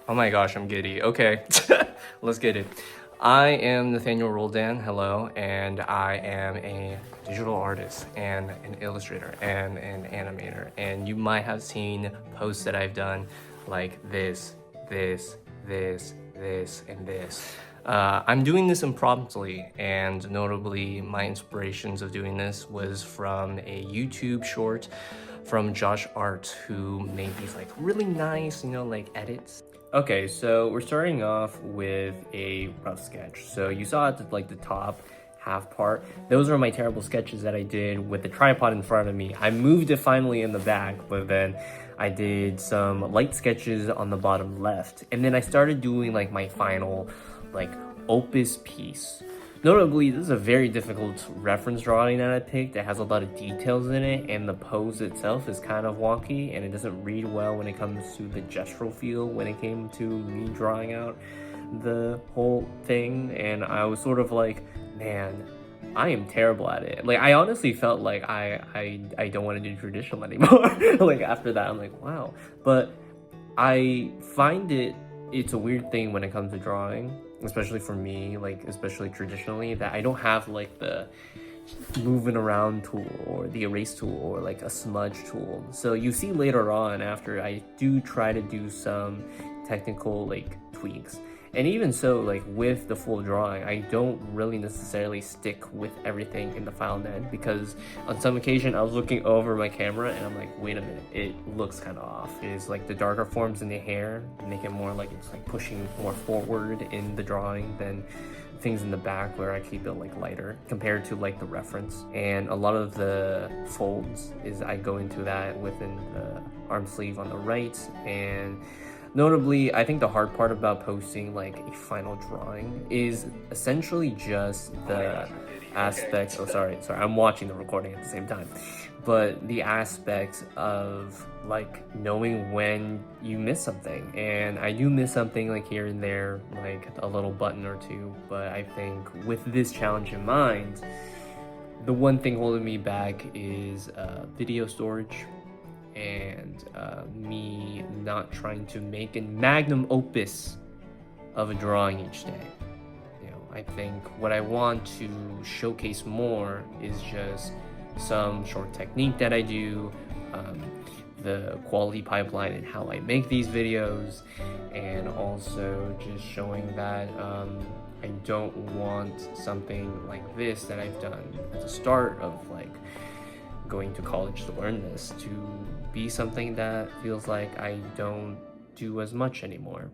Oh my gosh, I'm giddy. Okay, let's get it. I am Nathaniel Roldan, hello, and I am a digital artist and an illustrator and an animator. And you might have seen posts that I've done like this, and this. I'm doing this impromptu, and notably, my inspirations of doing this was from a YouTube short from Josh Art, who made these like really nice, like edits. Okay, so we're starting off with a rough sketch. So you saw at the top half part, those are my terrible sketches that I did with the tripod in front of me. I moved it finally in the back, but then I did some light sketches on the bottom left. And then I started doing like my final like opus piece. Notably, this is a very difficult reference drawing that I picked. It has a lot of details in it, and the pose itself is kind of wonky, and it doesn't read well when it comes to the gestural feel when it came to me drawing out the whole thing. And I was sort of like, man, I am terrible at it. Like, I honestly felt like I don't want to do traditional anymore. Like, after that, I'm like, wow. But I find it's a weird thing when it comes to drawing, especially for me, like especially traditionally, that I don't have like the moving around tool or the erase tool or like a smudge tool. So you see later on, after I do try to do some technical like tweaks, and even so, like with the full drawing, I don't really necessarily stick with everything in the file net, because on some occasion I was looking over my camera and I'm like, wait a minute, it looks kind of off. Is like the darker forms in the hair make it more like it's like pushing more forward in the drawing than things in the back where I keep it like lighter compared to like the reference. And a lot of the folds is I go into that within the arm sleeve on the right. And notably, I think the hard part about posting like a final drawing is essentially just the aspects. Oh, sorry, I'm watching the recording at the same time. But the aspects of like knowing when you miss something. And I do miss something like here and there, like a little button or two. But I think with this challenge in mind, the one thing holding me back is video storage, and me not trying to make a magnum opus of a drawing each day. I think what I want to showcase more is just some short technique that I do, the quality pipeline and how I make these videos, and also just showing that I don't want something like this that I've done at the start of like going to college to learn this to be something that feels like I don't do as much anymore.